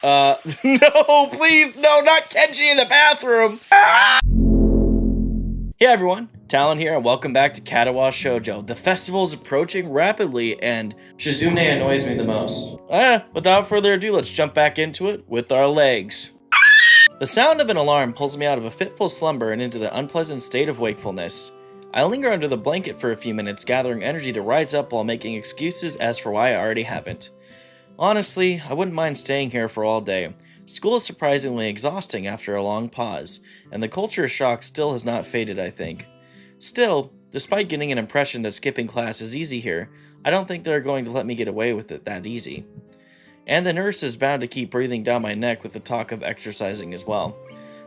No, please, no, not Kenji in the bathroom! Hey everyone, Talon here, and welcome back to Katawa Shoujo. The festival is approaching rapidly, and Shizune annoys me the most. Without further ado, let's jump back into it with our legs. The sound of an alarm pulls me out of a fitful slumber and into the unpleasant state of wakefulness. I linger under the blanket for a few minutes, gathering energy to rise up while making excuses as for why I already haven't. Honestly, I wouldn't mind staying here for all day. School is surprisingly exhausting after a long pause, and the culture shock still has not faded, I think. Still, despite getting an impression that skipping class is easy here, I don't think they're going to let me get away with it that easy. And the nurse is bound to keep breathing down my neck with the talk of exercising as well.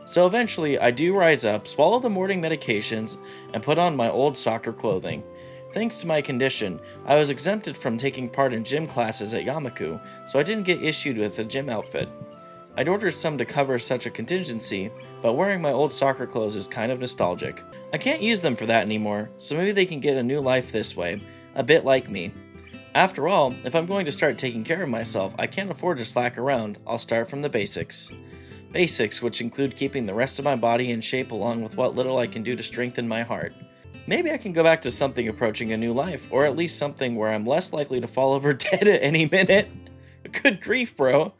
So eventually, I do rise up, swallow the morning medications, and put on my old soccer clothing. Thanks to my condition, I was exempted from taking part in gym classes at Yamaku, so I didn't get issued with a gym outfit. I'd ordered some to cover such a contingency, but wearing my old soccer clothes is kind of nostalgic. I can't use them for that anymore, so maybe they can get a new life this way, a bit like me. After all, if I'm going to start taking care of myself, I can't afford to slack around. I'll start from the basics. Basics, which include keeping the rest of my body in shape along with what little I can do to strengthen my heart. Maybe I can go back to something approaching a new life, or at least something where I'm less likely to fall over dead at any minute. Good grief, bro.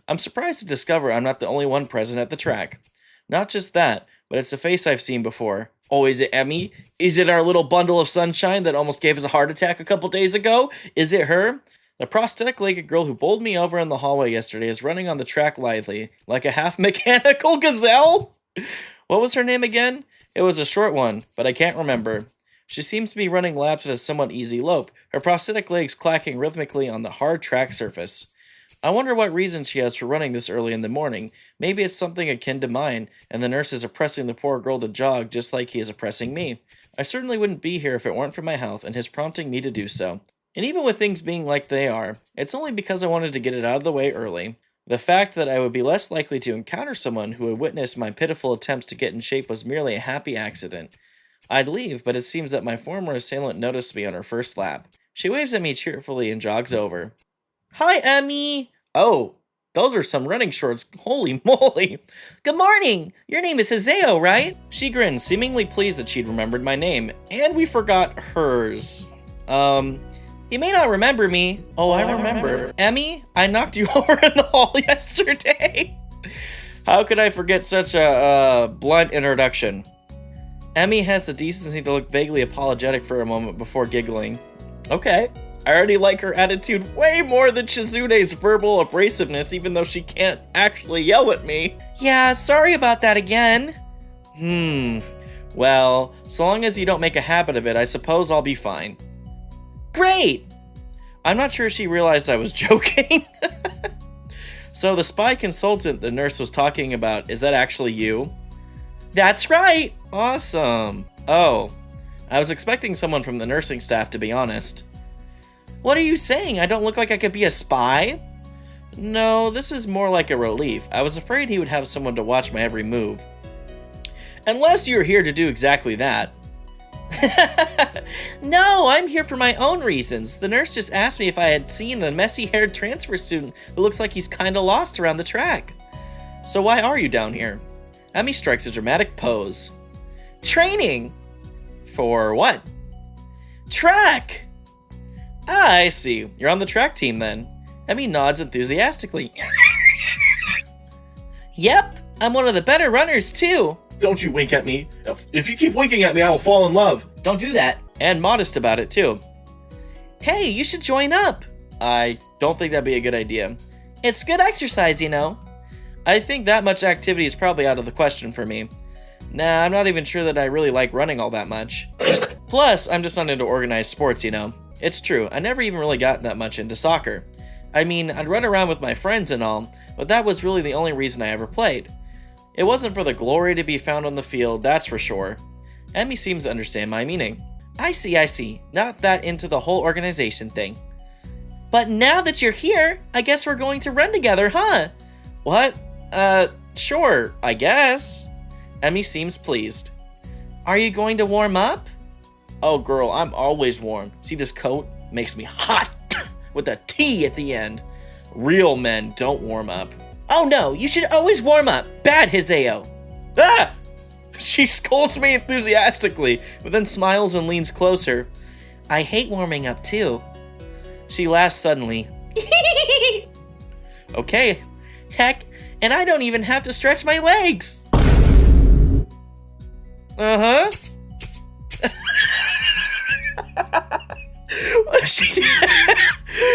I'm surprised to discover I'm not the only one present at the track. Not just that, but it's a face I've seen before. Oh, is it Emmy? Is it our little bundle of sunshine that almost gave us a heart attack a couple days ago? Is it her? The prosthetic-legged girl who bowled me over in the hallway yesterday is running on the track lithely, like a half-mechanical gazelle? What was her name again? It was a short one, but I can't remember. She seems to be running laps at a somewhat easy lope, her prosthetic legs clacking rhythmically on the hard track surface. I wonder what reason she has for running this early in the morning. Maybe it's something akin to mine, and the nurse is oppressing the poor girl to jog just like he is oppressing me. I certainly wouldn't be here if it weren't for my health and his prompting me to do so. And even with things being like they are, it's only because I wanted to get it out of the way early. The fact that I would be less likely to encounter someone who would witness my pitiful attempts to get in shape was merely a happy accident. I'd leave, but it seems that my former assailant noticed me on her first lap. She waves at me cheerfully and jogs over. Hi, Emmy! Oh, those are some running shorts. Holy moly! Good morning! Your name is Hizeo, right? She grinned, seemingly pleased that she'd remembered my name, and we forgot hers. You may not remember me. Oh, I remember. Emmy, I knocked you over in the hall yesterday. How could I forget such a blunt introduction? Emmy has the decency to look vaguely apologetic for a moment before giggling. Okay, I already like her attitude way more than Shizune's verbal abrasiveness, even though she can't actually yell at me. Yeah, sorry about that again. Well, so long as you don't make a habit of it, I suppose I'll be fine. Great! I'm not sure she realized I was joking. So the spy consultant the nurse was talking about, is that actually you? That's right! Awesome. Oh, I was expecting someone from the nursing staff, to be honest. What are you saying? I don't look like I could be a spy? No, this is more like a relief. I was afraid he would have someone to watch my every move. Unless you're here to do exactly that. No, I'm here for my own reasons. The nurse just asked me if I had seen a messy-haired transfer student who looks like he's kinda lost around the track. So why are you down here? Emmy strikes a dramatic pose. Training! For what? Track! Ah, I see. You're on the track team then. Emmy nods enthusiastically. Yep, I'm one of the better runners too. Don't you wink at me. If you keep winking at me, I will fall in love. Don't do that. And modest about it too. Hey, you should join up. I don't think that'd be a good idea. It's good exercise, you know. I think that much activity is probably out of the question for me. Nah, I'm not even sure that I really like running all that much. Plus, I'm just not into organized sports, you know. It's true, I never even really got that much into soccer. I mean, I'd run around with my friends and all, but that was really the only reason I ever played. It wasn't for the glory to be found on the field, that's for sure. Emmy seems to understand my meaning. I see. Not that into the whole organization thing. But now that you're here, I guess we're going to run together, huh? What? Sure, I guess. Emmy seems pleased. Are you going to warm up? Oh girl, I'm always warm. See this coat? Makes me hot! With a T at the end. Real men don't warm up. Oh no, you should always warm up. Bad, Hiseo. Ah! She scolds me enthusiastically, but then smiles and leans closer. I hate warming up too. She laughs suddenly. Okay, heck, and I don't even have to stretch my legs. Uh-huh.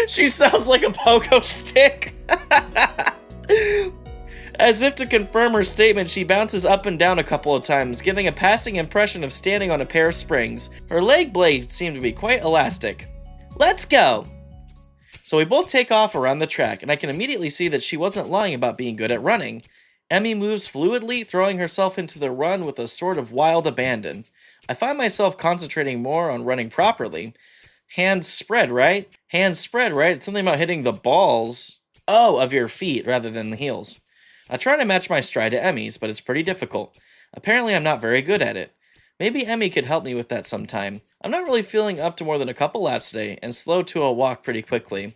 She sounds like a pogo stick. As if to confirm her statement, she bounces up and down a couple of times, giving a passing impression of standing on a pair of springs. Her leg blades seem to be quite elastic. Let's go! So we both take off around the track, and I can immediately see that she wasn't lying about being good at running. Emmy moves fluidly, throwing herself into the run with a sort of wild abandon. I find myself concentrating more on running properly. Hands spread, right? Hands spread, right? It's something about hitting the balls, of your feet rather than the heels. I try to match my stride to Emmy's, but it's pretty difficult. Apparently I'm not very good at it. Maybe Emmy could help me with that sometime. I'm not really feeling up to more than a couple laps today, and slow to a walk pretty quickly.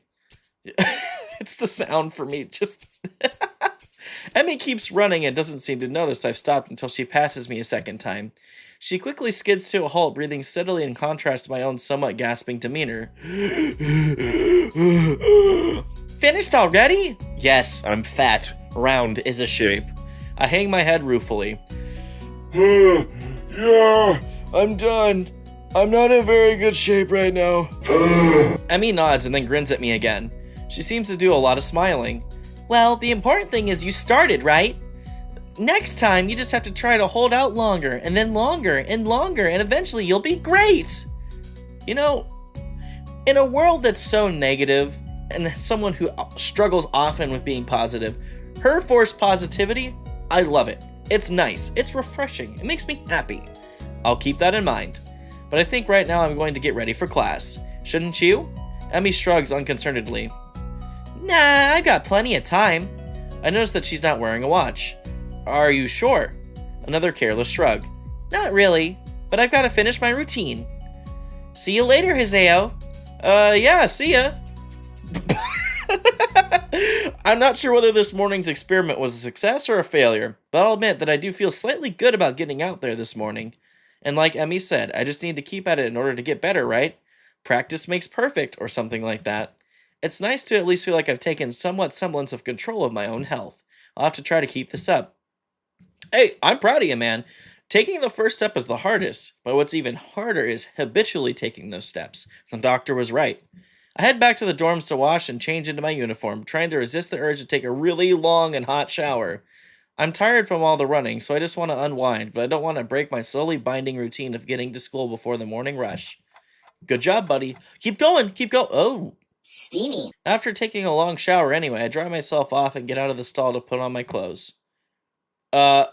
It's the sound for me, just... Emmy keeps running and doesn't seem to notice I've stopped until she passes me a second time. She quickly skids to a halt, breathing steadily in contrast to my own somewhat gasping demeanor. Finished already? Yes, I'm fat. Round is a shape. I hang my head ruefully. Yeah, I'm done. I'm not in very good shape right now. Emmy nods and then grins at me again. She seems to do a lot of smiling. Well, the important thing is you started, right? Next time, you just have to try to hold out longer, and then longer, and longer, and eventually you'll be great! You know, in a world that's so negative, and someone who struggles often with being positive, her forced positivity, I love it. It's nice, it's refreshing, it makes me happy. I'll keep that in mind. But I think right now I'm going to get ready for class. Shouldn't you? Emmy shrugs unconcernedly. Nah, I've got plenty of time. I notice that she's not wearing a watch. Are you sure? Another careless shrug. Not really, but I've got to finish my routine. See you later, Hiseo. Yeah, see ya. I'm not sure whether this morning's experiment was a success or a failure, but I'll admit that I do feel slightly good about getting out there this morning. And like Emmy said, I just need to keep at it in order to get better, right? Practice makes perfect, or something like that. It's nice to at least feel like I've taken somewhat semblance of control of my own health. I'll have to try to keep this up. Hey, I'm proud of you, man. Taking the first step is the hardest, but what's even harder is habitually taking those steps. The doctor was right. I head back to the dorms to wash and change into my uniform, trying to resist the urge to take a really long and hot shower. I'm tired from all the running, so I just want to unwind, but I don't want to break my slowly binding routine of getting to school before the morning rush. Good job, buddy. Keep going, keep going. Oh. Steamy. After taking a long shower anyway, I dry myself off and get out of the stall to put on my clothes. No,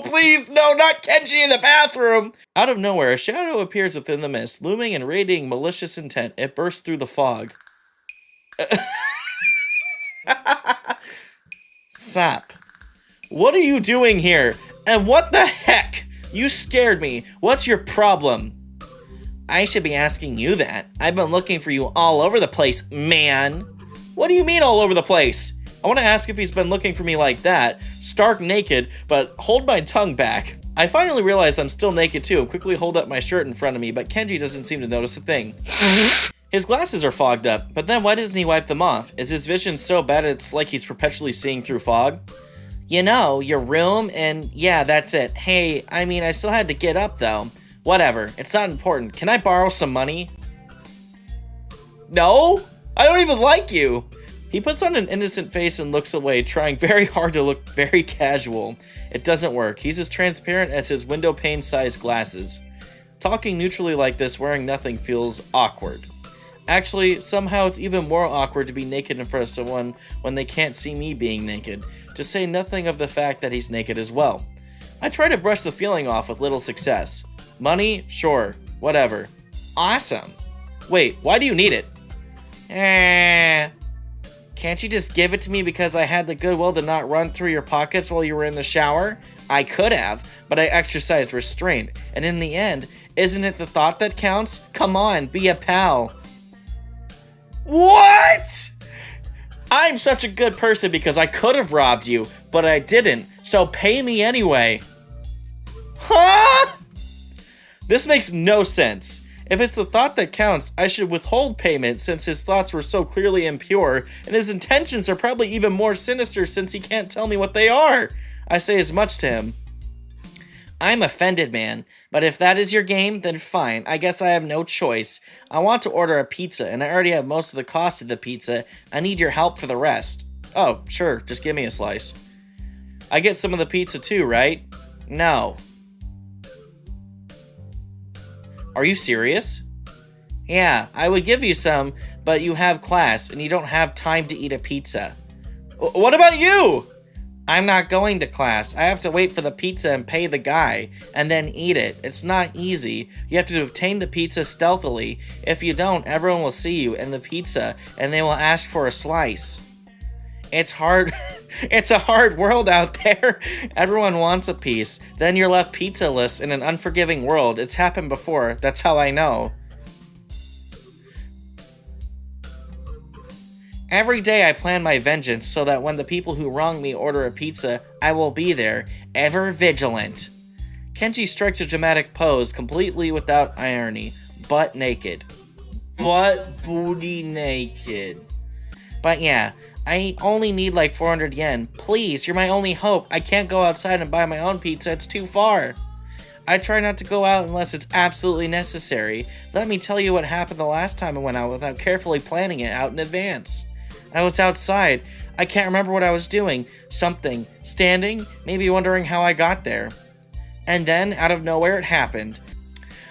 please, no, not Kenji in the bathroom! Out of nowhere, a shadow appears within the mist, looming and radiating malicious intent. It bursts through the fog. Sap. What are you doing here? And what the heck? You scared me. What's your problem? I should be asking you that. I've been looking for you all over the place, man. What do you mean all over the place? I want to ask if he's been looking for me like that, stark naked, but hold my tongue back. I finally realize I'm still naked too and quickly hold up my shirt in front of me, but Kenji doesn't seem to notice a thing. His glasses are fogged up, but then why doesn't he wipe them off? Is his vision so bad it's like he's perpetually seeing through fog? You know, your room, and yeah, that's it. Hey, I mean, I still had to get up though. Whatever, it's not important. Can I borrow some money? No? I don't even like you! He puts on an innocent face and looks away, trying very hard to look very casual. It doesn't work. He's as transparent as his window pane-sized glasses. Talking neutrally like this, wearing nothing, feels awkward. Actually, somehow it's even more awkward to be naked in front of someone when they can't see me being naked, to say nothing of the fact that he's naked as well. I try to brush the feeling off with little success. Money? Sure. Whatever. Awesome. Wait, why do you need it? Can't you just give it to me because I had the goodwill to not run through your pockets while you were in the shower? I could have, but I exercised restraint. And in the end, isn't it the thought that counts? Come on, be a pal. What? I'm such a good person because I could have robbed you, but I didn't, so pay me anyway. Huh? This makes no sense. If it's the thought that counts, I should withhold payment since his thoughts were so clearly impure, and his intentions are probably even more sinister since he can't tell me what they are. I say as much to him. I'm offended, man, but if that is your game, then fine. I guess I have no choice. I want to order a pizza, and I already have most of the cost of the pizza. I need your help for the rest. Oh, sure, just give me a slice. I get some of the pizza too, right? No. Are you serious? Yeah, I would give you some, but you have class, and you don't have time to eat a pizza. What about you? I'm not going to class. I have to wait for the pizza and pay the guy, and then eat it. It's not easy. You have to obtain the pizza stealthily. If you don't, everyone will see you and the pizza, and they will ask for a slice. It's hard. It's a hard world out there. Everyone wants a piece. Then you're left pizzaless in an unforgiving world. It's happened before. That's how I know. Every day I plan my vengeance so that when the people who wrong me order a pizza, I will be there, ever vigilant. Kenji strikes a dramatic pose, completely without irony, butt naked. Butt booty naked. But yeah, I only need like 400 yen. Please, you're my only hope. I can't go outside and buy my own pizza, it's too far. I try not to go out unless it's absolutely necessary. Let me tell you what happened the last time I went out without carefully planning it out in advance. I was outside. I can't remember what I was doing. Something. Standing, maybe wondering how I got there. And then, out of nowhere, it happened.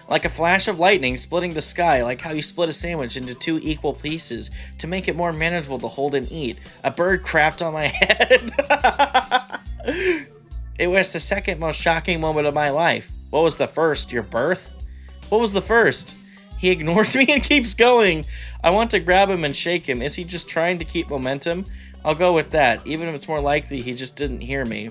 Like a flash of lightning splitting the sky, like how you split a sandwich into 2 equal pieces to make it more manageable to hold and eat. A bird crapped on my head. It was the second most shocking moment of my life. What was the first? Your birth? What was the first? He ignores me and keeps going. I want to grab him and shake him. Is he just trying to keep momentum? I'll go with that, even if it's more likely he just didn't hear me.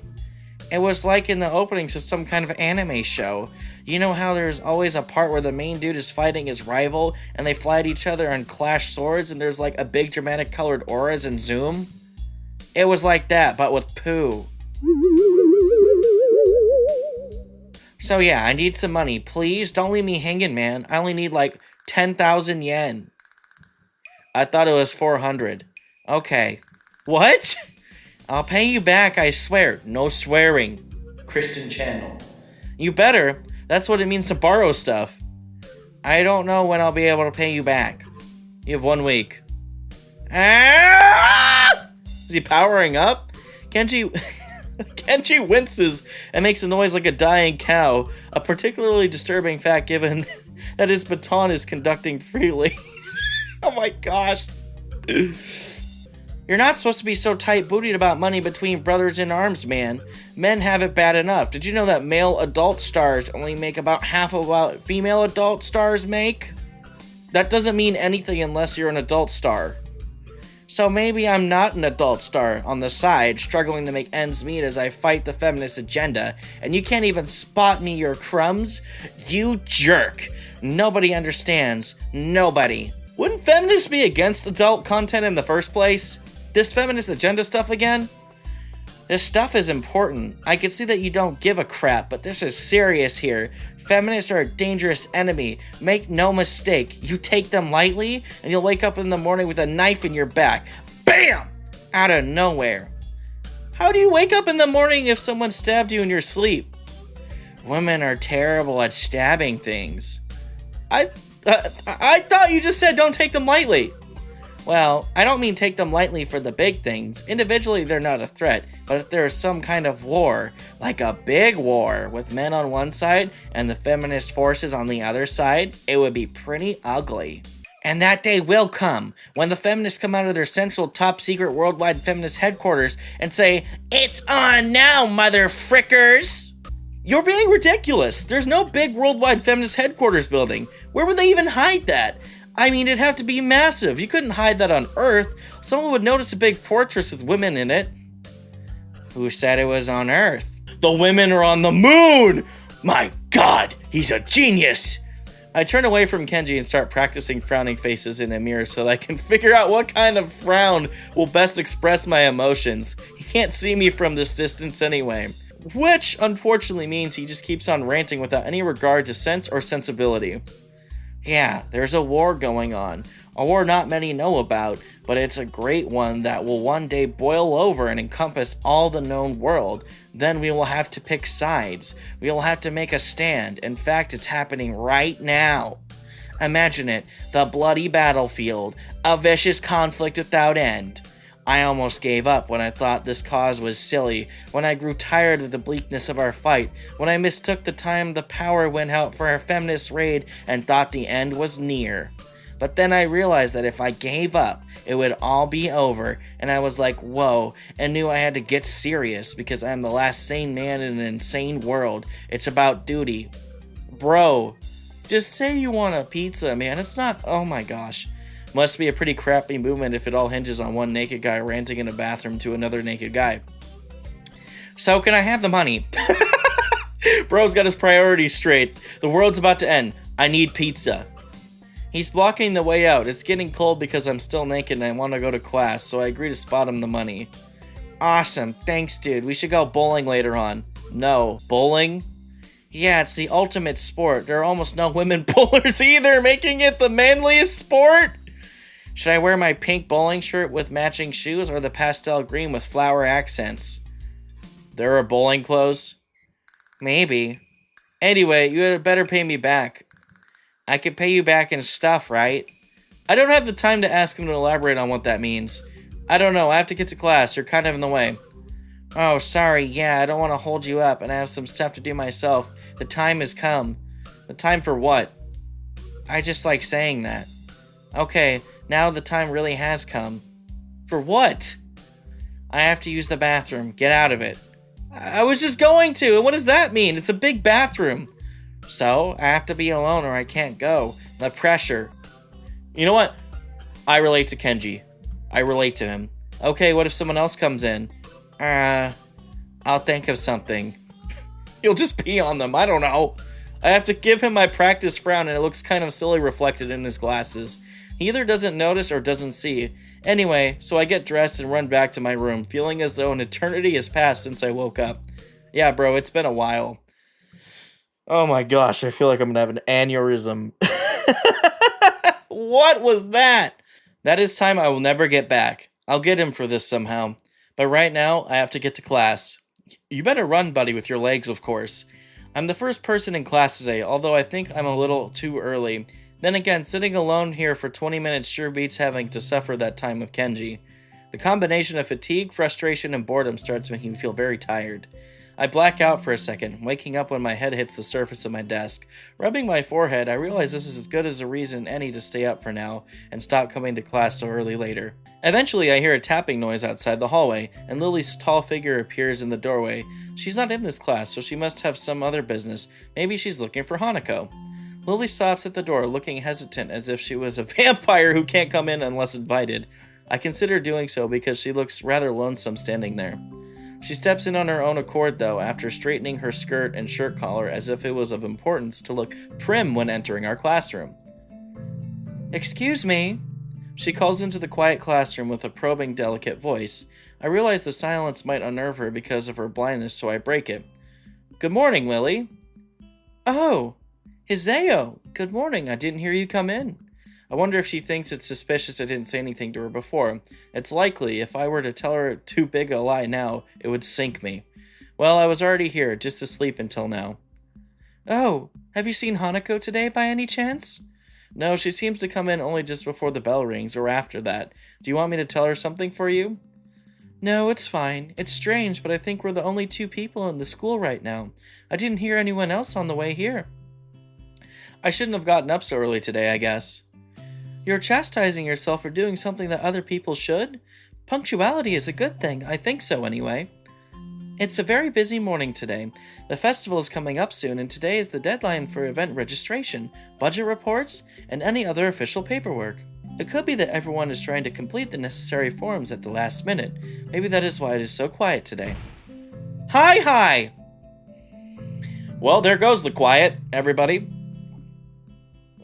It was like in the openings of some kind of anime show. You know how there's always a part where the main dude is fighting his rival, and they fly at each other and clash swords, and there's like a big dramatic colored auras and zoom? It was like that, but with poo. So yeah, I need some money. Please, don't leave me hanging, man. I only need like 10,000 yen. I thought it was 400. Okay. What? I'll pay you back, I swear. No swearing. Christian channel. You better. That's what it means to borrow stuff. I don't know when I'll be able to pay you back. You have 1 week. Ah! Is he powering up? Kenji winces and makes a noise like a dying cow, a particularly disturbing fact given that his baton is conducting freely. Oh my gosh. You're not supposed to be so tight-bootied about money between brothers in arms, man. Men have it bad enough. Did you know that male adult stars only make about half of what female adult stars make? That doesn't mean anything unless you're an adult star. So maybe I'm not an adult star on the side, struggling to make ends meet as I fight the feminist agenda, and you can't even spot me your crumbs? You jerk. Nobody understands. Nobody. Wouldn't feminists be against adult content in the first place? This feminist agenda stuff again? This stuff is important. I can see that you don't give a crap, but this is serious here. Feminists are a dangerous enemy. Make no mistake. You take them lightly, and you'll wake up in the morning with a knife in your back. BAM! Out of nowhere. How do you wake up in the morning if someone stabbed you in your sleep? Women are terrible at stabbing things. I thought you just said don't take them lightly. Well, I don't mean take them lightly for the big things. Individually, they're not a threat. But if there is some kind of war, like a big war, with men on one side and the feminist forces on the other side, it would be pretty ugly. And that day will come, when the feminists come out of their central top-secret worldwide feminist headquarters and say, "It's on now, mother frickers!" You're being ridiculous. There's no big worldwide feminist headquarters building. Where would they even hide that? I mean, it'd have to be massive. You couldn't hide that on Earth. Someone would notice a big fortress with women in it. Who said it was on Earth? The women are on the moon! My God, he's a genius! I turn away from Kenji and start practicing frowning faces in a mirror so that I can figure out what kind of frown will best express my emotions. He can't see me from this distance anyway. Which, unfortunately, means he just keeps on ranting without any regard to sense or sensibility. Yeah, there's a war going on. A war not many know about, but it's a great one that will one day boil over and encompass all the known world. Then we will have to pick sides. We will have to make a stand. In fact, it's happening right now. Imagine it, the bloody battlefield, a vicious conflict without end. I almost gave up when I thought this cause was silly, when I grew tired of the bleakness of our fight, when I mistook the time the power went out for our feminist raid and thought the end was near. But then I realized that if I gave up, it would all be over, and I was like, whoa, and knew I had to get serious because I'm the last sane man in an insane world. It's about duty. Bro, just say you want a pizza, man. It's not, oh my gosh. Must be a pretty crappy movement if it all hinges on one naked guy ranting in a bathroom to another naked guy. So can I have the money? Bro's got his priorities straight. The world's about to end. I need pizza. He's blocking the way out. It's getting cold because I'm still naked and I want to go to class, so I agree to spot him the money. Awesome. Thanks, dude. We should go bowling later on. No. Bowling? Yeah, it's the ultimate sport. There are almost no women bowlers either, making it the manliest sport. Should I wear my pink bowling shirt with matching shoes or the pastel green with flower accents? There are bowling clothes? Maybe. Anyway, you had better pay me back. I could pay you back in stuff, right? I don't have the time to ask him to elaborate on what that means. I don't know, I have to get to class, you're kind of in the way. Oh, sorry, yeah, I don't want to hold you up, and I have some stuff to do myself. The time has come. The time for what? I just like saying that. Okay, now the time really has come. For what? I have to use the bathroom. Get out of it. I was just going to, and what does that mean? It's a big bathroom. So, I have to be alone or I can't go. The pressure. You know what? I relate to Kenji. I relate to him. Okay, what if someone else comes in? I'll think of something. He'll just pee on them, I don't know. I have to give him my practice frown and it looks kind of silly reflected in his glasses. He either doesn't notice or doesn't see. Anyway, so I get dressed and run back to my room, feeling as though an eternity has passed since I woke up. Yeah, bro, it's been a while. Oh my gosh, I feel like I'm gonna have an aneurysm. What was that? That is time I will never get back. I'll get him for this somehow. But right now, I have to get to class. You better run, buddy, with your legs, of course. I'm the first person in class today, although I think I'm a little too early. Then again, sitting alone here for 20 minutes sure beats having to suffer that time with Kenji. The combination of fatigue, frustration, and boredom starts making me feel very tired. I black out for a second, waking up when my head hits the surface of my desk. Rubbing my forehead, I realize this is as good as a reason any to stay up for now and stop coming to class so early later. Eventually, I hear a tapping noise outside the hallway, and Lily's tall figure appears in the doorway. She's not in this class, so she must have some other business. Maybe she's looking for Hanako. Lily stops at the door, looking hesitant as if she was a vampire who can't come in unless invited. I consider doing so because she looks rather lonesome standing there. She steps in on her own accord, though, after straightening her skirt and shirt collar as if it was of importance to look prim when entering our classroom. Excuse me? She calls into the quiet classroom with a probing, delicate voice. I realize the silence might unnerve her because of her blindness, so I break it. Good morning, Lily. Oh, Hizeo. Good morning. I didn't hear you come in. I wonder if she thinks it's suspicious I didn't say anything to her before. It's likely. If I were to tell her too big a lie now, it would sink me. Well, I was already here, just asleep until now. Oh, have you seen Hanako today by any chance? No, she seems to come in only just before the bell rings, or after that. Do you want me to tell her something for you? No, it's fine. It's strange, but I think we're the only two people in the school right now. I didn't hear anyone else on the way here. I shouldn't have gotten up so early today, I guess. You're chastising yourself for doing something that other people should? Punctuality is a good thing, I think so anyway. It's a very busy morning today. The festival is coming up soon, and today is the deadline for event registration, budget reports, and any other official paperwork. It could be that everyone is trying to complete the necessary forms at the last minute. Maybe that is why it is so quiet today. Hi! Well, there goes the quiet, everybody.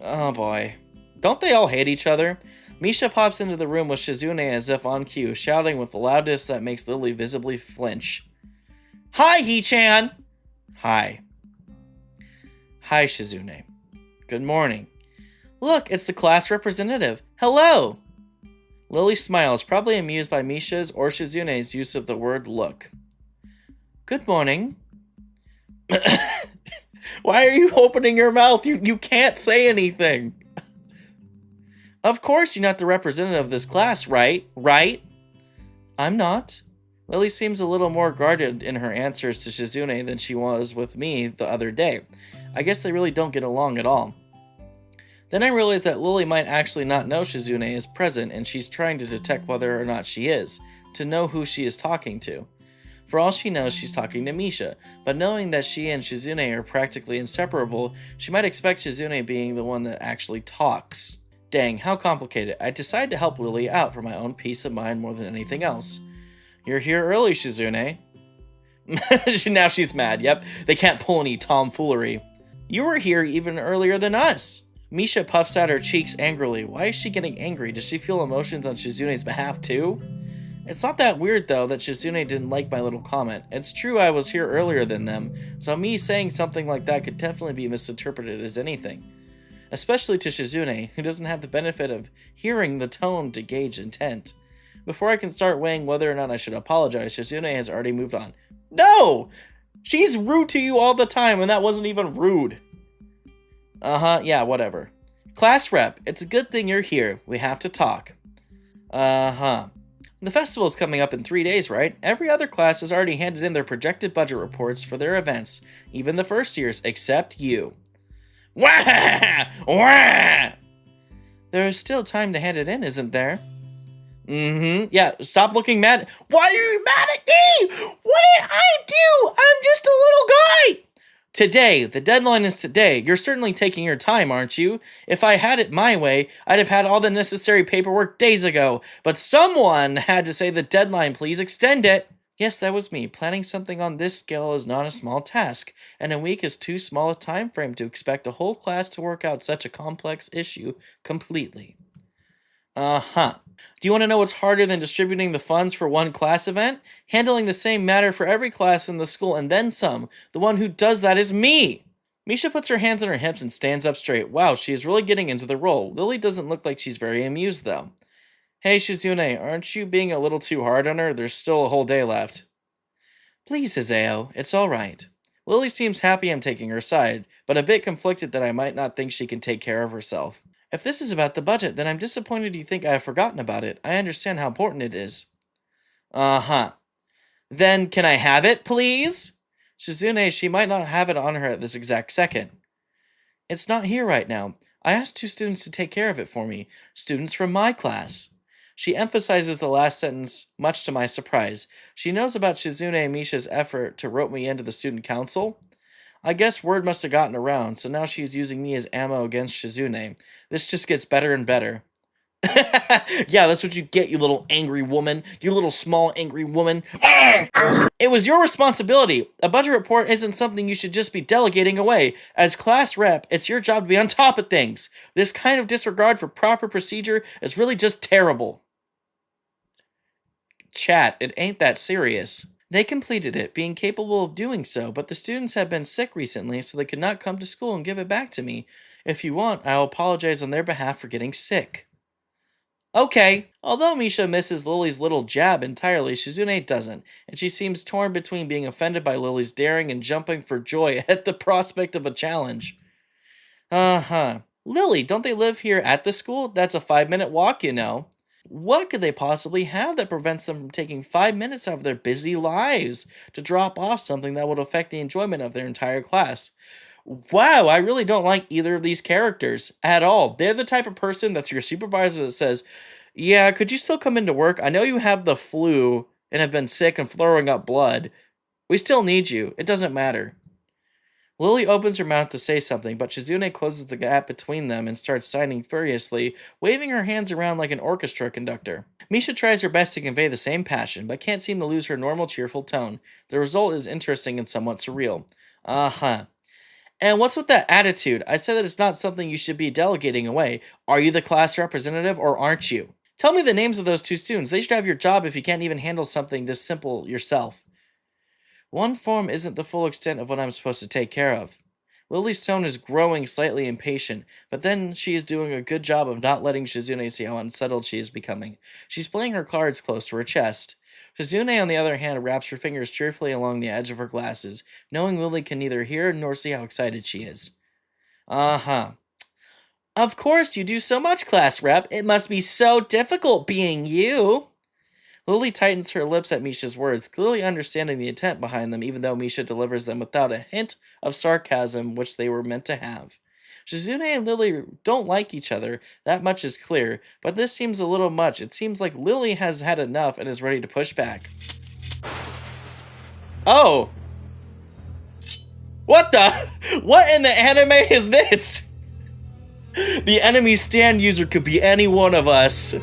Oh boy. Don't they all hate each other? Misha pops into the room with Shizune as if on cue, shouting with the loudness that makes Lily visibly flinch. Hi, Hee-chan! Hi. Hi, Shizune. Good morning. Look, it's the class representative. Hello! Lily smiles, probably amused by Misha's or Shizune's use of the word look. Good morning. Why are you opening your mouth? You can't say anything. Of course you're not the representative of this class, right? Right? I'm not. Lily seems a little more guarded in her answers to Shizune than she was with me the other day. I guess they really don't get along at all. Then I realize that Lily might actually not know Shizune is present and she's trying to detect whether or not she is, to know who she is talking to. For all she knows, she's talking to Misha, but knowing that she and Shizune are practically inseparable, she might expect Shizune being the one that actually talks. Dang, how complicated. I decided to help Lily out for my own peace of mind more than anything else. You're here early, Shizune. Now she's mad, yep. They can't pull any tomfoolery. You were here even earlier than us. Misha puffs out her cheeks angrily. Why is she getting angry? Does she feel emotions on Shizune's behalf too? It's not that weird though that Shizune didn't like my little comment. It's true I was here earlier than them, so me saying something like that could definitely be misinterpreted as anything. Especially to Shizune, who doesn't have the benefit of hearing the tone to gauge intent. Before I can start weighing whether or not I should apologize, Shizune has already moved on. No! She's rude to you all the time, and that wasn't even rude. Yeah, whatever. Class rep, it's a good thing you're here. We have to talk. The festival's coming up in 3 days, right? Every other class has already handed in their projected budget reports for their events, even the first years, except you. Wah! Wah! There is still time to hand it in, isn't there? Yeah, stop looking mad. Why are you mad at me? What did I do? I'm just a little guy. Today. The deadline is today. You're certainly taking your time, aren't you? If I had it my way, I'd have had all the necessary paperwork days ago. But someone had to say the deadline, please extend it. Yes, that was me. Planning something on this scale is not a small task, and a week is too small a time frame to expect a whole class to work out such a complex issue completely. Do you want to know what's harder than distributing the funds for one class event? Handling the same matter for every class in the school and then some. The one who does that is me! Misha puts her hands on her hips and stands up straight. Wow, she is really getting into the role. Lily doesn't look like she's very amused, though. Hey, Shizune, aren't you being a little too hard on her? There's still a whole day left. Please, Izao, it's alright. Lily seems happy I'm taking her side, but a bit conflicted that I might not think she can take care of herself. If this is about the budget, then I'm disappointed you think I have forgotten about it. I understand how important it is. Then can I have it, please? Shizune, she might not have it on her at this exact second. It's not here right now. I asked 2 students to take care of it for me. Students from my class. She emphasizes the last sentence, much to my surprise. She knows about Shizune and Misha's effort to rope me into the student council. I guess word must have gotten around, so now she's using me as ammo against Shizune. This just gets better and better. Yeah, that's what you get, you little angry woman. You little small angry woman. It was your responsibility. A budget report isn't something you should just be delegating away. As class rep, it's your job to be on top of things. This kind of disregard for proper procedure is really just terrible. Chat, it ain't that serious. They completed it, being capable of doing so, but the students have been sick recently, so they could not come to school and give it back to me. If you want, I'll apologize on their behalf for getting sick. Okay. Although Misha misses Lily's little jab entirely, Shizune doesn't, and she seems torn between being offended by Lily's daring and jumping for joy at the prospect of a challenge. Lily, don't they live here at the school? That's a 5-minute walk, you know. What could they possibly have that prevents them from taking 5 minutes out of their busy lives to drop off something that would affect the enjoyment of their entire class? Wow, I really don't like either of these characters at all. They're the type of person that's your supervisor that says, yeah, could you still come into work? I know you have the flu and have been sick and throwing up blood. We still need you. It doesn't matter. Lily opens her mouth to say something, but Shizune closes the gap between them and starts signing furiously, waving her hands around like an orchestra conductor. Misha tries her best to convey the same passion, but can't seem to lose her normal cheerful tone. The result is interesting and somewhat surreal. And what's with that attitude? I said that it's not something you should be delegating away. Are you the class representative or aren't you? Tell me the names of those two students. They should have your job if you can't even handle something this simple yourself. One form isn't the full extent of what I'm supposed to take care of. Lily's tone is growing slightly impatient, but then she is doing a good job of not letting Shizune see how unsettled she is becoming. She's playing her cards close to her chest. Shizune, on the other hand, wraps her fingers cheerfully along the edge of her glasses, knowing Lily can neither hear nor see how excited she is. Uh-huh. Of course, you do so much, class rep. It must be so difficult being you. Lily tightens her lips at Misha's words, clearly understanding the intent behind them, even though Misha delivers them without a hint of sarcasm which they were meant to have. Shizune and Lily don't like each other, that much is clear, but this seems a little much. It seems like Lily has had enough and is ready to push back. Oh! What the? What in the anime is this? The enemy stand user could be any one of us.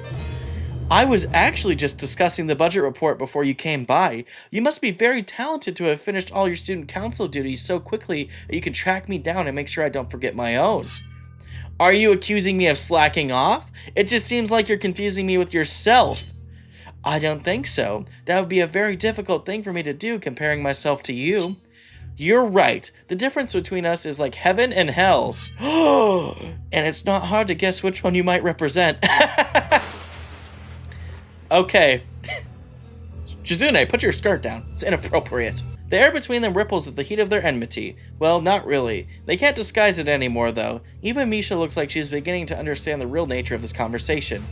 I was actually just discussing the budget report before you came by. You must be very talented to have finished all your student council duties so quickly that you can track me down and make sure I don't forget my own. Are you accusing me of slacking off? It just seems like you're confusing me with yourself. I don't think so. That would be a very difficult thing for me to do, comparing myself to you. You're right. The difference between us is like heaven and hell. And it's not hard to guess which one you might represent. Okay. Shizune, put your skirt down. It's inappropriate. The air between them ripples with the heat of their enmity. Well, not really. They can't disguise it anymore, though. Even Misha looks like she's beginning to understand the real nature of this conversation.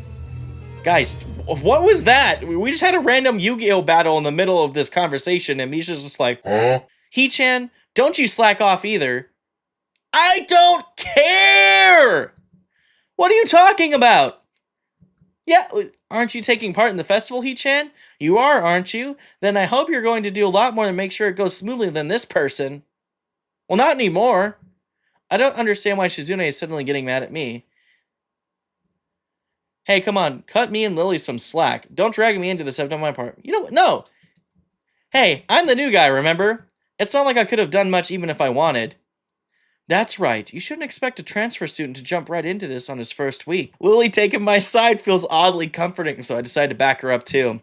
Guys, what was that? We just had a random Yu-Gi-Oh! Battle in the middle of this conversation, and Misha's just like, He-chan, don't you slack off either. I don't care! What are you talking about? Yeah, aren't you taking part in the festival, He-chan? You are, aren't you? Then I hope you're going to do a lot more to make sure it goes smoothly than this person. Well, not anymore. I don't understand why Shizune is suddenly getting mad at me. Hey, come on, cut me and Lily some slack. Don't drag me into this, I've done my part. You know what? No! Hey, I'm the new guy, remember? It's not like I could have done much even if I wanted. That's right. You shouldn't expect a transfer student to jump right into this on his first week. Lily taking my side feels oddly comforting, so I decided to back her up too.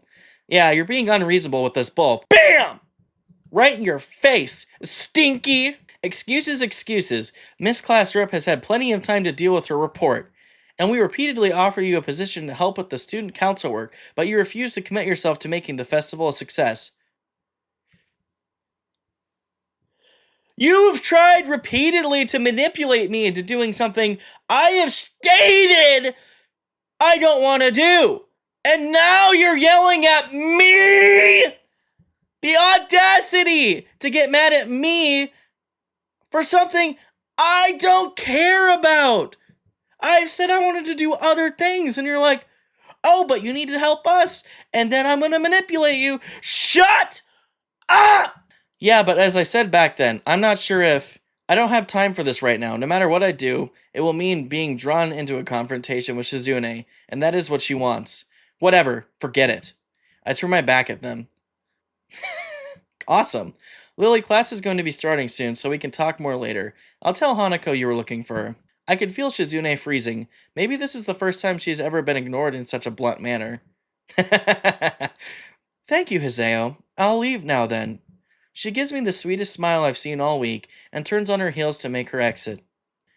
Yeah, you're being unreasonable with this bull. BAM! Right in your face, stinky! Excuses, excuses. Miss Class Rep has had plenty of time to deal with her report. And we repeatedly offer you a position to help with the student council work, but you refuse to commit yourself to making the festival a success. You've tried repeatedly to manipulate me into doing something I have stated I don't want to do. And now you're yelling at me! The audacity to get mad at me for something I don't care about. I said I wanted to do other things, and you're like, oh, but you need to help us, and then I'm going to manipulate you. Shut up! Yeah, but as I said back then, I'm not sure if... I don't have time for this right now. No matter what I do, it will mean being drawn into a confrontation with Shizune, and that is what she wants. Whatever, forget it. I turn my back at them. Awesome. Lily, class is going to be starting soon, so we can talk more later. I'll tell Hanako you were looking for her. I could feel Shizune freezing. Maybe this is the first time she's ever been ignored in such a blunt manner. Thank you, Hiseo. I'll leave now then. She gives me the sweetest smile I've seen all week, and turns on her heels to make her exit.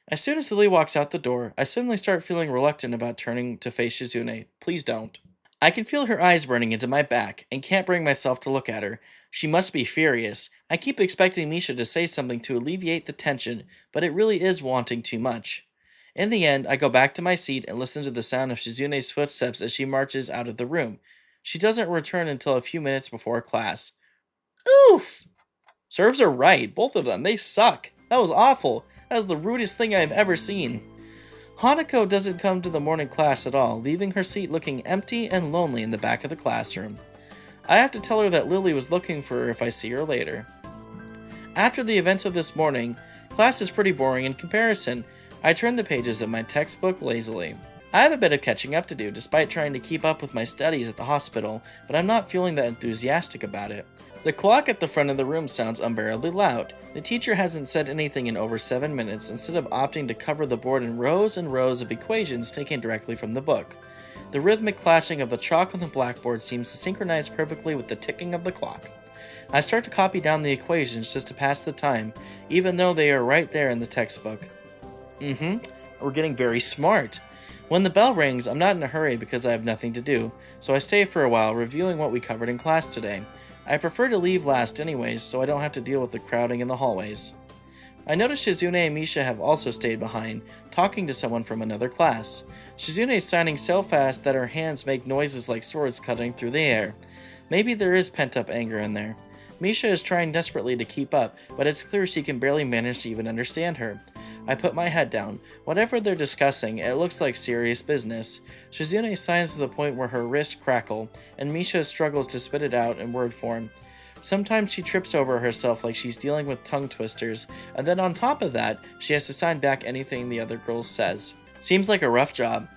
As soon as Lily walks out the door, I suddenly start feeling reluctant about turning to face Shizune. Please don't. I can feel her eyes burning into my back, and can't bring myself to look at her. She must be furious. I keep expecting Misha to say something to alleviate the tension, but it really is wanting too much. In the end, I go back to my seat and listen to the sound of Shizune's footsteps as she marches out of the room. She doesn't return until a few minutes before class. Oof! Serves her right, both of them. They suck. That was awful. That was the rudest thing I've ever seen. Hanako doesn't come to the morning class at all, leaving her seat looking empty and lonely in the back of the classroom. I have to tell her that Lily was looking for her if I see her later. After the events of this morning, class is pretty boring in comparison. I turn the pages of my textbook lazily. I have a bit of catching up to do, despite trying to keep up with my studies at the hospital, but I'm not feeling that enthusiastic about it. The clock at the front of the room sounds unbearably loud. The teacher hasn't said anything in over 7 minutes instead of opting to cover the board in rows and rows of equations taken directly from the book. The rhythmic clashing of the chalk on the blackboard seems to synchronize perfectly with the ticking of the clock. I start to copy down the equations just to pass the time, even though they are right there in the textbook. We're getting very smart. When the bell rings, I'm not in a hurry because I have nothing to do, so I stay for a while reviewing what we covered in class today. I prefer to leave last anyways, so I don't have to deal with the crowding in the hallways. I notice Shizune and Misha have also stayed behind, talking to someone from another class. Shizune is signing so fast that her hands make noises like swords cutting through the air. Maybe there is pent-up anger in there. Misha is trying desperately to keep up, but it's clear she can barely manage to even understand her. I put my head down. Whatever they're discussing, it looks like serious business. Shizune signs to the point where her wrists crackle, and Misha struggles to spit it out in word form. Sometimes she trips over herself like she's dealing with tongue twisters, and then on top of that, she has to sign back anything the other girl says. Seems like a rough job.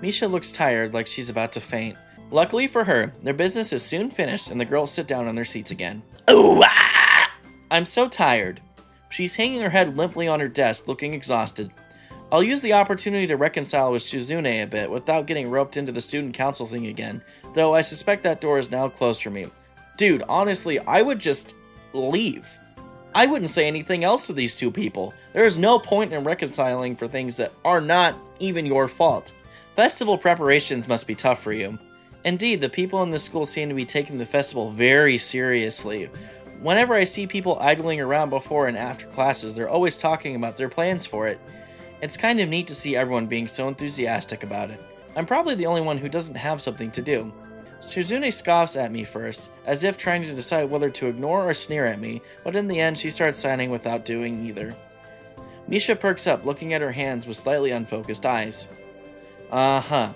Misha looks tired, like she's about to faint. Luckily for her, their business is soon finished and the girls sit down on their seats again. Ooh, ah! I'm so tired. She's hanging her head limply on her desk, looking exhausted. I'll use the opportunity to reconcile with Shizune a bit without getting roped into the student council thing again, though I suspect that door is now closed for me. Dude, honestly, I would just leave. I wouldn't say anything else to these two people. There is no point in reconciling for things that are not even your fault. Festival preparations must be tough for you. Indeed, the people in this school seem to be taking the festival very seriously. Whenever I see people idling around before and after classes, they're always talking about their plans for it. It's kind of neat to see everyone being so enthusiastic about it. I'm probably the only one who doesn't have something to do. Shizune scoffs at me first, as if trying to decide whether to ignore or sneer at me, but in the end she starts signing without doing either. Misha perks up, looking at her hands with slightly unfocused eyes. Uh-huh.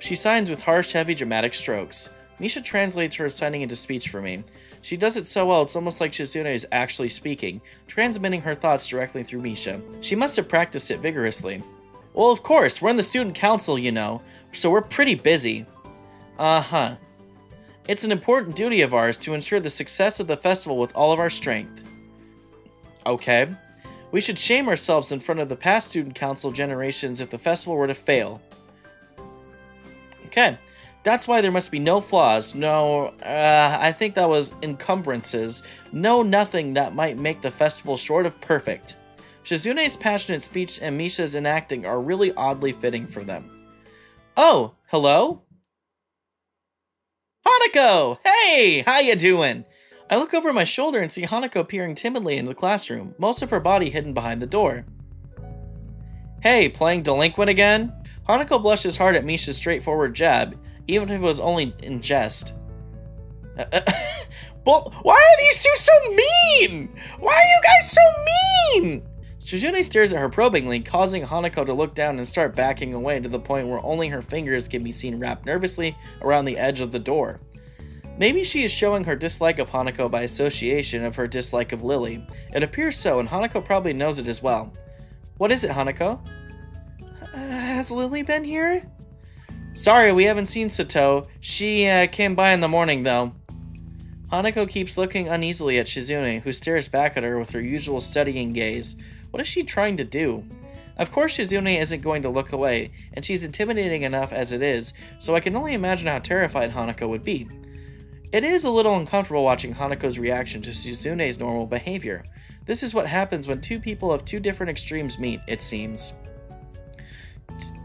She signs with harsh, heavy, dramatic strokes. Misha translates her signing into speech for me. She does it so well it's almost like Shizune is actually speaking, transmitting her thoughts directly through Misha. She must have practiced it vigorously. Well, of course, we're in the student council, you know, so we're pretty busy. Uh-huh. It's an important duty of ours to ensure the success of the festival with all of our strength. Okay. We should shame ourselves in front of the past student council generations if the festival were to fail. Okay. That's why there must be no flaws, I think that was encumbrances, nothing that might make the festival short of perfect. Shizune's passionate speech and Misha's enacting are really oddly fitting for them. Oh, hello? Hanako! Hey, how you doing? I look over my shoulder and see Hanako peering timidly into the classroom, most of her body hidden behind the door. Hey, playing delinquent again? Hanako blushes hard at Misha's straightforward jab, even if it was only in jest. But why are these two so mean? Why are you guys so mean? Shizune stares at her probingly, causing Hanako to look down and start backing away to the point where only her fingers can be seen wrapped nervously around the edge of the door. Maybe she is showing her dislike of Hanako by association of her dislike of Lily. It appears so, and Hanako probably knows it as well. What is it, Hanako? Has Lily been here? Sorry, we haven't seen Sato. She came by in the morning, though. Hanako keeps looking uneasily at Shizune, who stares back at her with her usual studying gaze. What is she trying to do? Of course Shizune isn't going to look away, and she's intimidating enough as it is, so I can only imagine how terrified Hanako would be. It is a little uncomfortable watching Hanako's reaction to Shizune's normal behavior. This is what happens when two people of two different extremes meet, it seems.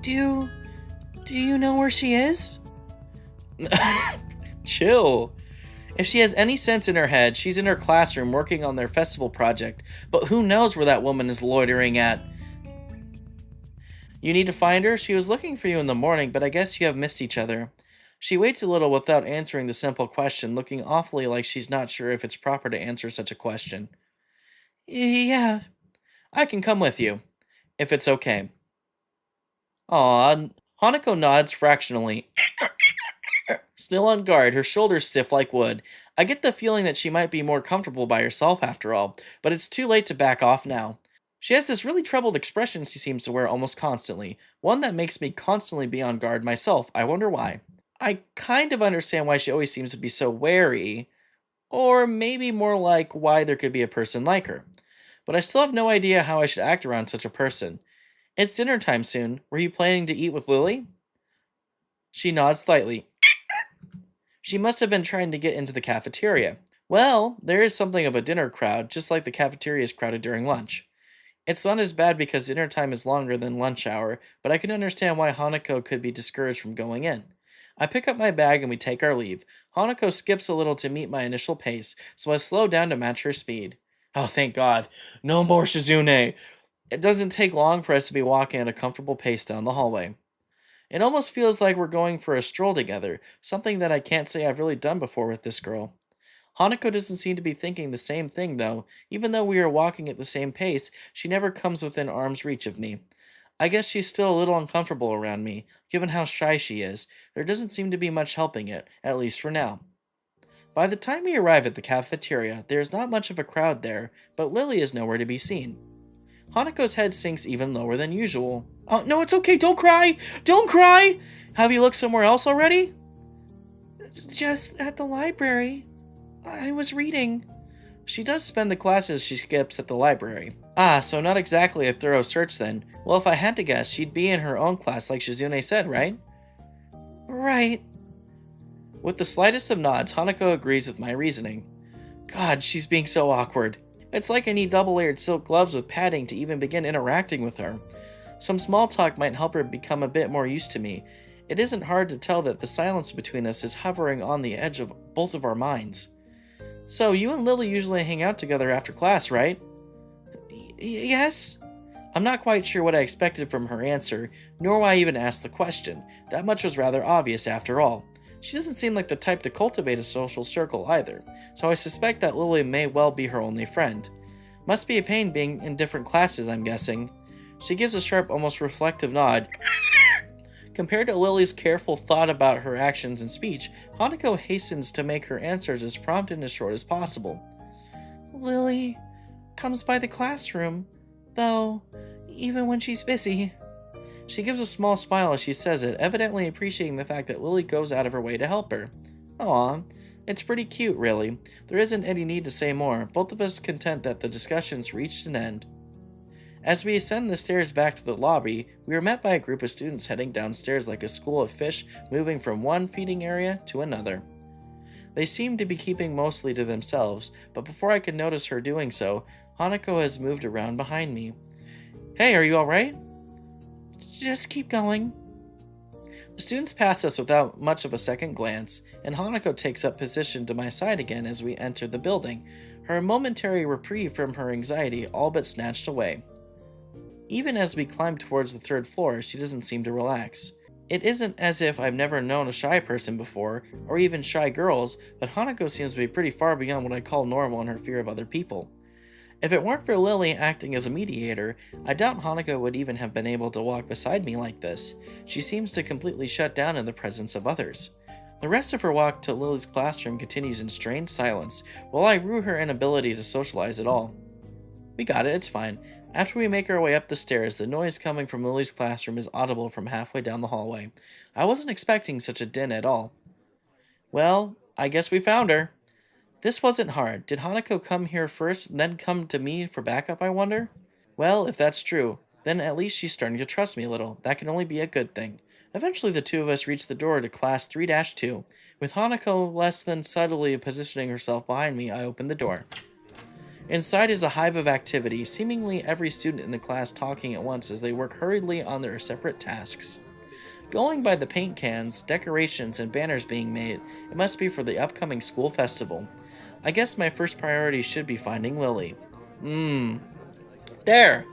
Do you know where she is? Chill. If she has any sense in her head, she's in her classroom working on their festival project, but who knows where that woman is loitering at? You need to find her? She was looking for you in the morning, but I guess you have missed each other. She waits a little without answering the simple question, looking awfully like she's not sure if it's proper to answer such a question. Yeah, I can come with you, if it's okay. Aw, Hanako nods fractionally. Still on guard, her shoulders stiff like wood. I get the feeling that she might be more comfortable by herself after all, but it's too late to back off now. She has this really troubled expression she seems to wear almost constantly, one that makes me constantly be on guard myself. I wonder why. I kind of understand why she always seems to be so wary, or maybe more like why there could be a person like her. But I still have no idea how I should act around such a person. It's dinner time soon. Were you planning to eat with Lily? She nods slightly. She must have been trying to get into the cafeteria. Well, there is something of a dinner crowd, just like the cafeteria is crowded during lunch. It's not as bad because dinner time is longer than lunch hour, but I can understand why Hanako could be discouraged from going in. I pick up my bag and we take our leave. Hanako skips a little to meet my initial pace, so I slow down to match her speed. Oh, thank God. No more Shizune. It doesn't take long for us to be walking at a comfortable pace down the hallway. It almost feels like we're going for a stroll together, something that I can't say I've really done before with this girl. Hanako doesn't seem to be thinking the same thing, though. Even though we are walking at the same pace, she never comes within arm's reach of me. I guess she's still a little uncomfortable around me, given how shy she is. There doesn't seem to be much helping it, at least for now. By the time we arrive at the cafeteria, there is not much of a crowd there, but Lily is nowhere to be seen. Hanako's head sinks even lower than usual. Oh, no, it's okay, don't cry! Don't cry! Have you looked somewhere else already? Just at the library. I was reading. She does spend the classes she skips at the library. Ah, so not exactly a thorough search then. Well, if I had to guess, she'd be in her own class like Shizune said, right? Right. With the slightest of nods, Hanako agrees with my reasoning. God, she's being so awkward. It's like I need double-layered silk gloves with padding to even begin interacting with her. Some small talk might help her become a bit more used to me. It isn't hard to tell that the silence between us is hovering on the edge of both of our minds. So, you and Lily usually hang out together after class, right? Yes? I'm not quite sure what I expected from her answer, nor why I even asked the question. That much was rather obvious after all. She doesn't seem like the type to cultivate a social circle either, so I suspect that Lily may well be her only friend. Must be a pain being in different classes, I'm guessing. She gives a sharp, almost reflective nod. Compared to Lily's careful thought about her actions and speech, Hanako hastens to make her answers as prompt and as short as possible. Lily comes by the classroom, though, even when she's busy. She gives a small smile as she says it, evidently appreciating the fact that Lily goes out of her way to help her. Aw, it's pretty cute, really. There isn't any need to say more, both of us content that the discussion's reached an end. As we ascend the stairs back to the lobby, we are met by a group of students heading downstairs like a school of fish moving from one feeding area to another. They seem to be keeping mostly to themselves, but before I can notice her doing so, Hanako has moved around behind me. Hey, are you alright? Just keep going. The students pass us without much of a second glance, and Hanako takes up position to my side again as we enter the building, her momentary reprieve from her anxiety all but snatched away. Even as we climb towards the third floor, she doesn't seem to relax. It isn't as if I've never known a shy person before, or even shy girls, but Hanako seems to be pretty far beyond what I call normal in her fear of other people. If it weren't for Lily acting as a mediator, I doubt Hanako would even have been able to walk beside me like this. She seems to completely shut down in the presence of others. The rest of her walk to Lily's classroom continues in strained silence, while I rue her inability to socialize at all. We got it, it's fine. After we make our way up the stairs, the noise coming from Lily's classroom is audible from halfway down the hallway. I wasn't expecting such a din at all. Well, I guess we found her. This wasn't hard. Did Hanako come here first, then come to me for backup, I wonder? Well, if that's true, then at least she's starting to trust me a little. That can only be a good thing. Eventually the two of us reach the door to class 3-2. With Hanako less than subtly positioning herself behind me, I open the door. Inside is a hive of activity, seemingly every student in the class talking at once as they work hurriedly on their separate tasks. Going by the paint cans, decorations, and banners being made, it must be for the upcoming school festival. I guess my first priority should be finding Lily. There!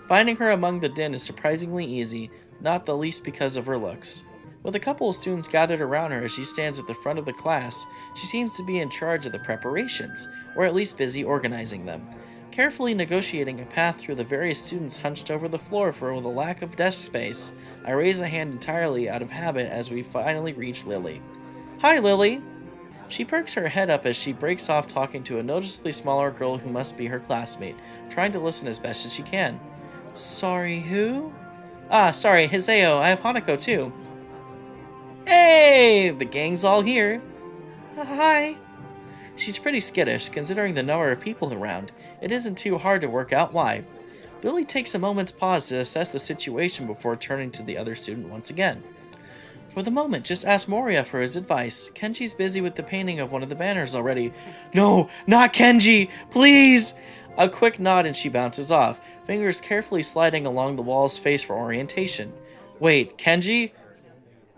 Finding her among the din is surprisingly easy, not the least because of her looks. With a couple of students gathered around her as she stands at the front of the class, she seems to be in charge of the preparations, or at least busy organizing them. Carefully negotiating a path through the various students hunched over the floor for the lack of desk space, I raise a hand entirely out of habit as we finally reach Lily. Hi, Lily! She perks her head up as she breaks off talking to a noticeably smaller girl who must be her classmate, trying to listen as best as she can. Sorry, who? Ah, sorry, Hiseo, I have Hanako too. Hey! The gang's all here. Hi. She's pretty skittish, considering the number of people around. It isn't too hard to work out why. Lily takes a moment's pause to assess the situation before turning to the other student once again. For the moment, just ask Moria for his advice. Kenji's busy with the painting of one of the banners already. No, not Kenji! Please! A quick nod and she bounces off, fingers carefully sliding along the wall's face for orientation. Wait, Kenji?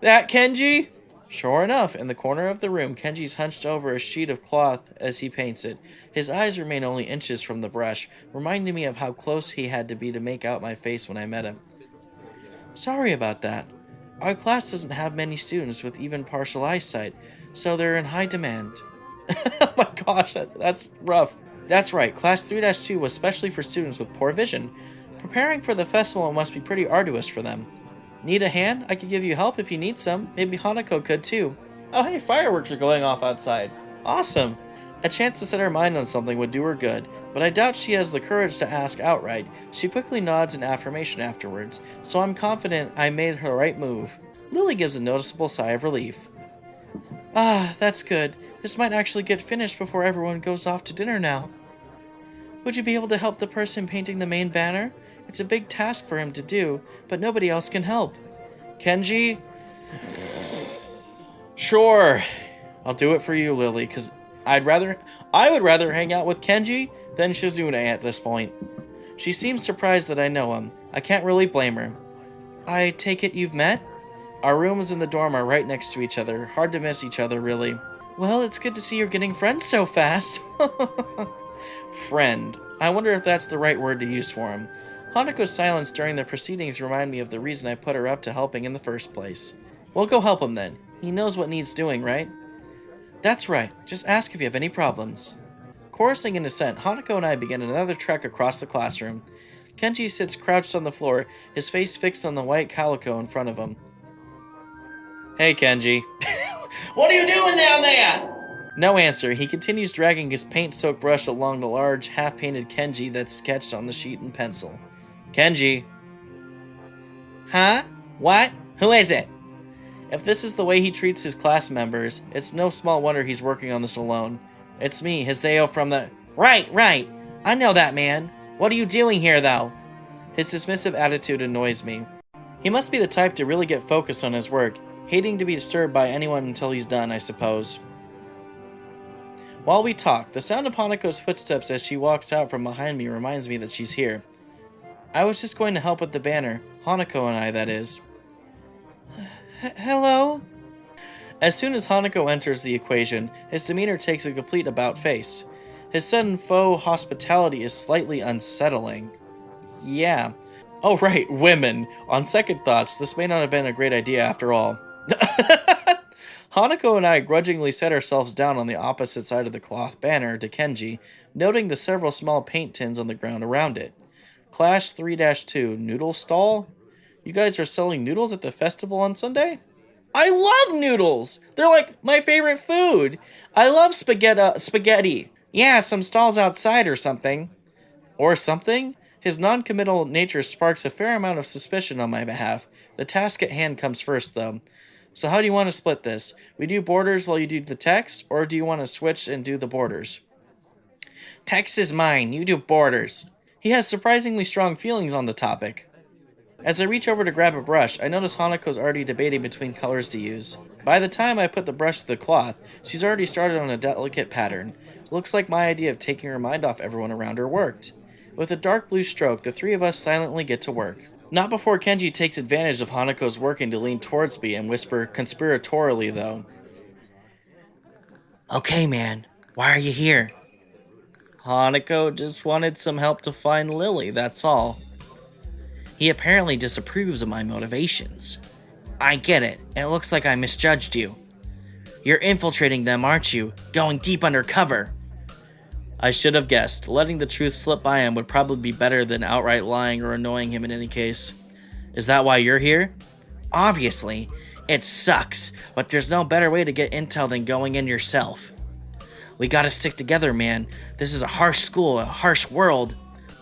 That Kenji? Sure enough, in the corner of the room, Kenji's hunched over a sheet of cloth as he paints it. His eyes remain only inches from the brush, reminding me of how close he had to be to make out my face when I met him. Sorry about that. Our class doesn't have many students with even partial eyesight, so they're in high demand. Oh my gosh, that's rough. That's right, Class 3-2 was specially for students with poor vision. Preparing for the festival must be pretty arduous for them. Need a hand? I could give you help if you need some. Maybe Hanako could too. Oh hey, fireworks are going off outside. Awesome. A chance to set her mind on something would do her good, but I doubt she has the courage to ask outright. She quickly nods in affirmation afterwards, so I'm confident I made her right move. Lily gives a noticeable sigh of relief. Ah, that's good. This might actually get finished before everyone goes off to dinner now. Would you be able to help the person painting the main banner? It's a big task for him to do, but nobody else can help. Kenji? Sure. I'll do it for you, Lily, because I would rather hang out with Kenji than Shizune at this point. She seems surprised that I know him. I can't really blame her. I take it you've met? Our rooms in the dorm are right next to each other. Hard to miss each other, really. Well, it's good to see you're getting friends so fast. Friend. I wonder if that's the right word to use for him. Hanako's silence during the proceedings remind me of the reason I put her up to helping in the first place. Well, go help him then. He knows what needs doing, right? That's right. Just ask if you have any problems. Chorusing in assent, Hanako and I begin another trek across the classroom. Kenji sits crouched on the floor, his face fixed on the white calico in front of him. Hey, Kenji. What are you doing down there? No answer. He continues dragging his paint-soaked brush along the large, half-painted Kenji that's sketched on the sheet in pencil. Kenji. Huh? What? Who is it? If this is the way he treats his class members, it's no small wonder he's working on this alone. It's me, Hiseo from the... Right. I know that man. What are you doing here, though? His dismissive attitude annoys me. He must be the type to really get focused on his work, hating to be disturbed by anyone until he's done, I suppose. While we talk, the sound of Hanako's footsteps as she walks out from behind me reminds me that she's here. I was just going to help with the banner. Hanako and I, that is. Hello? As soon as Hanako enters the equation, his demeanor takes a complete about-face. His sudden faux hospitality is slightly unsettling. Yeah. Oh right, women. On second thoughts, this may not have been a great idea after all. Hanako and I grudgingly set ourselves down on the opposite side of the cloth banner to Kenji, noting the several small paint tins on the ground around it. Class 3-2, noodle stall? You guys are selling noodles at the festival on Sunday? I love noodles! They're like my favorite food! I love spaghetti. Yeah, some stalls outside or something. Or something? His non-committal nature sparks a fair amount of suspicion on my behalf. The task at hand comes first, though. So how do you want to split this? We do borders while you do the text, or do you want to switch and do the borders? Text is mine, you do borders. He has surprisingly strong feelings on the topic. As I reach over to grab a brush, I notice Hanako's already debating between colors to use. By the time I put the brush to the cloth, she's already started on a delicate pattern. Looks like my idea of taking her mind off everyone around her worked. With a dark blue stroke, the three of us silently get to work. Not before Kenji takes advantage of Hanako's working to lean towards me and whisper conspiratorially, though. Okay, man. Why are you here? Hanako just wanted some help to find Lily, that's all. He apparently disapproves of my motivations. I get it. It looks like I misjudged you. You're infiltrating them, aren't you? Going deep undercover. I should have guessed. Letting the truth slip by him would probably be better than outright lying or annoying him in any case. Is that why you're here? Obviously. It sucks, but there's no better way to get intel than going in yourself. We gotta stick together, man. This is a harsh school, a harsh world.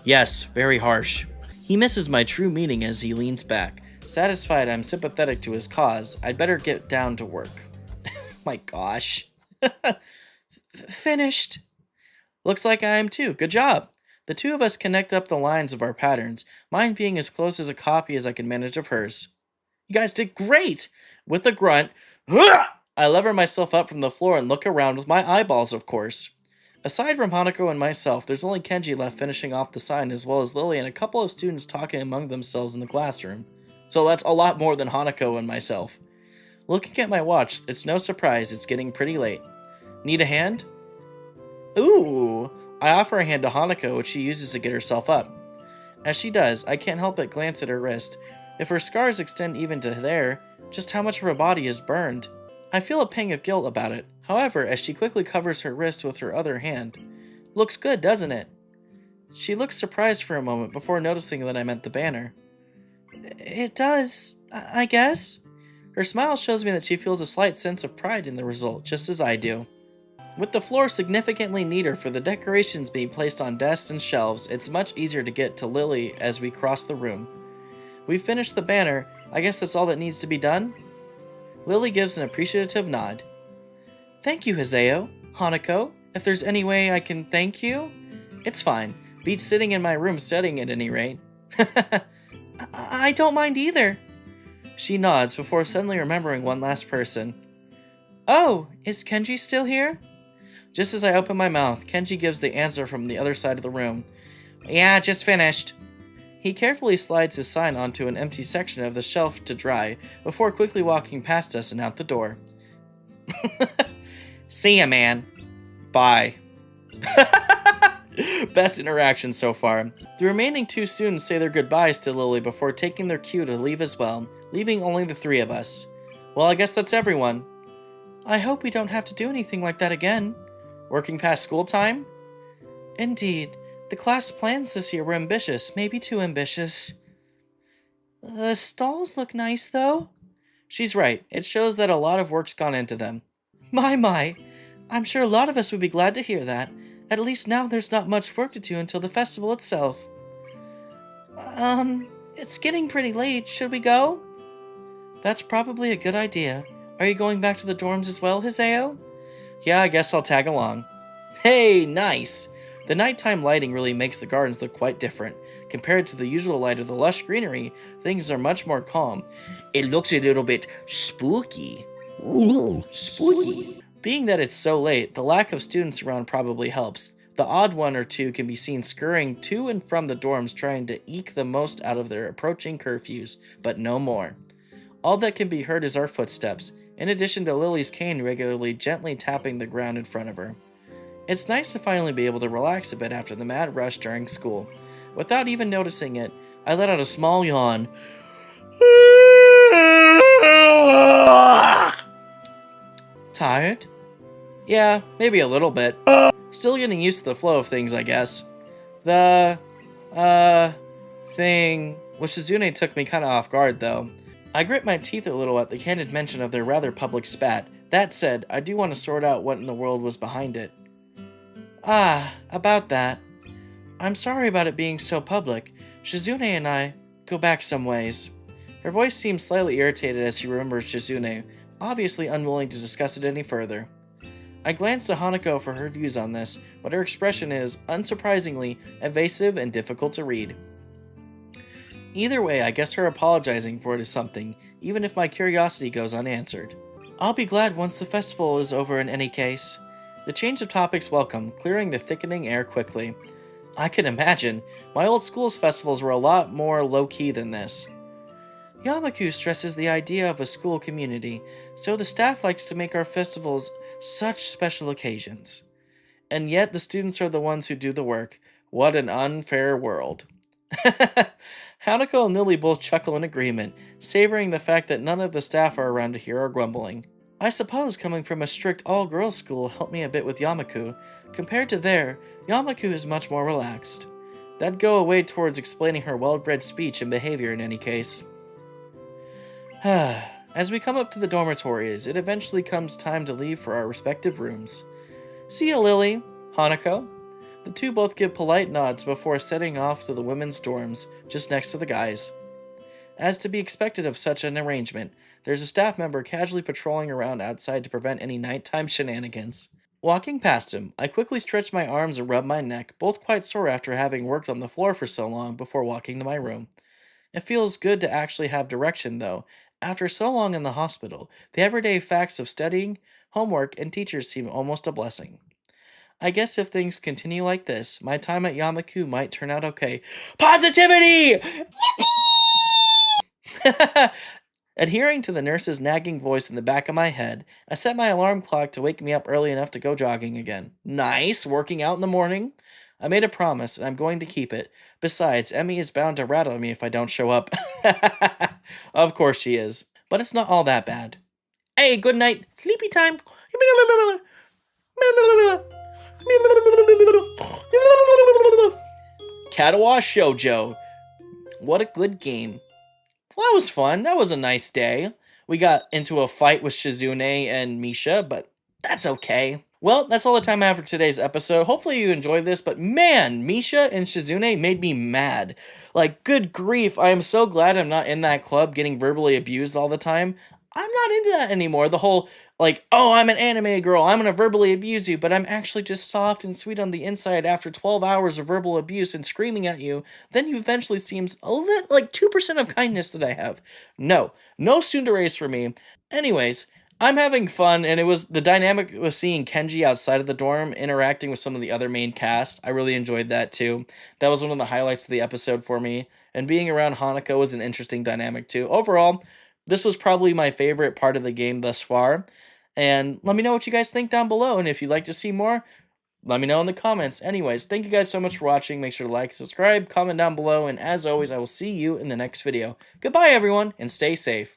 Yes, very harsh. He misses my true meaning as he leans back. Satisfied I'm sympathetic to his cause, I'd better get down to work. My gosh. Finished. Looks like I am too. Good job. The two of us connect up the lines of our patterns, mine being as close as a copy as I can manage of hers. You guys did great! With a grunt, I lever myself up from the floor and look around with my eyeballs, of course. Aside from Hanako and myself, there's only Kenji left finishing off the sign, as well as Lily and a couple of students talking among themselves in the classroom. So that's a lot more than Hanako and myself. Looking at my watch, it's no surprise it's getting pretty late. Need a hand? Ooh! I offer a hand to Hanako, which she uses to get herself up. As she does, I can't help but glance at her wrist. If her scars extend even to there, just how much of her body is burned? I feel a pang of guilt about it. However, as she quickly covers her wrist with her other hand. Looks good, doesn't it? She looks surprised for a moment before noticing that I meant the banner. It does, I guess. Her smile shows me that she feels a slight sense of pride in the result, just as I do. With the floor significantly neater for the decorations being placed on desks and shelves, it's much easier to get to Lily as we cross the room. We've finished the banner. I guess that's all that needs to be done? Lily gives an appreciative nod. Thank you, Hiseo. Hanako, if there's any way I can thank you? It's fine. Beats sitting in my room studying at any rate. I don't mind either. She nods before suddenly remembering one last person. Oh, is Kenji still here? Just as I open my mouth, Kenji gives the answer from the other side of the room. Yeah, just finished. He carefully slides his sign onto an empty section of the shelf to dry, before quickly walking past us and out the door. See ya, man. Bye. Best interaction so far. The remaining two students say their goodbyes to Lily before taking their cue to leave as well, leaving only the three of us. Well, I guess that's everyone. I hope we don't have to do anything like that again. Working past school time? Indeed. The class plans this year were ambitious, maybe too ambitious. The stalls look nice, though. She's right. It shows that a lot of work's gone into them. My. I'm sure a lot of us would be glad to hear that. At least now there's not much work to do until the festival itself. It's getting pretty late. Should we go? That's probably a good idea. Are you going back to the dorms as well, Hiseo? Yeah, I guess I'll tag along. Hey, nice! The nighttime lighting really makes the gardens look quite different. Compared to the usual light of the lush greenery, things are much more calm. It looks a little bit spooky. Ooh, spooky. Being that it's so late, the lack of students around probably helps. The odd one or two can be seen scurrying to and from the dorms trying to eke the most out of their approaching curfews, but no more. All that can be heard is our footsteps, in addition to Lily's cane regularly gently tapping the ground in front of her. It's nice to finally be able to relax a bit after the mad rush during school. Without even noticing it, I let out a small yawn. Tired? Yeah, maybe a little bit. Still getting used to the flow of things, I guess. The, thing with Shizune took me kinda off guard, though. I grit my teeth a little at the candid mention of their rather public spat. That said, I do want to sort out what in the world was behind it. About that. I'm sorry about it being so public. Shizune and I go back some ways. Her voice seems slightly irritated as she remembers Shizune, obviously unwilling to discuss it any further. I glance to Hanako for her views on this, but her expression is, unsurprisingly, evasive and difficult to read. Either way, I guess her apologizing for it is something, even if my curiosity goes unanswered. I'll be glad once the festival is over in any case. The change of topics welcome, clearing the thickening air quickly. I can imagine. My old school's festivals were a lot more low-key than this. Yamaku stresses the idea of a school community, so the staff likes to make our festivals such special occasions. And yet the students are the ones who do the work. What an unfair world. Hanako and Lily both chuckle in agreement, savoring the fact that none of the staff are around to hear our grumbling. I suppose coming from a strict all-girls school helped me a bit with Yamaku. Compared to there, Yamaku is much more relaxed. That'd go away towards explaining her well-bred speech and behavior in any case. As we come up to the dormitories, it eventually comes time to leave for our respective rooms. See ya, Lily, Hanako. The two both give polite nods before setting off to the women's dorms, just next to the guys. As to be expected of such an arrangement, there's a staff member casually patrolling around outside to prevent any nighttime shenanigans. Walking past him, I quickly stretch my arms and rub my neck, both quite sore after having worked on the floor for so long before walking to my room. It feels good to actually have direction, though. After so long in the hospital, the everyday facts of studying, homework, and teachers seem almost a blessing. I guess if things continue like this, my time at Yamaku might turn out okay. Positivity! Adhering to the nurse's nagging voice in the back of my head, I set my alarm clock to wake me up early enough to go jogging again. Nice, working out in the morning. I made a promise, and I'm going to keep it. Besides, Emmy is bound to rattle me if I don't show up. Of course she is. But it's not all that bad. Hey, good night. Sleepy time. Katawa Shoujo. What a good game. Well, that was fun. That was a nice day. We got into a fight with Shizune and Misha, but that's okay. Well, that's all the time I have for today's episode. Hopefully you enjoyed this, but man, Misha and Shizune made me mad. Like, good grief, I am so glad I'm not in that club getting verbally abused all the time. I'm not into that anymore. The whole, like, oh, I'm an anime girl, I'm gonna verbally abuse you, but I'm actually just soft and sweet on the inside after 12 hours of verbal abuse and screaming at you, then you eventually seems a little, like 2% of kindness that I have. No tsunderes for me. Anyways, I'm having fun, and it was the dynamic was seeing Kenji outside of the dorm interacting with some of the other main cast. I really enjoyed that too. That was one of the highlights of the episode for me, and being around Hanako was an interesting dynamic too. Overall, this was probably my favorite part of the game thus far. And let me know what you guys think down below, and if you'd like to see more, let me know in the comments. Anyways, thank you guys so much for watching. Make sure to like, subscribe, comment down below, and as always, I will see you in the next video. Goodbye, everyone, and stay safe.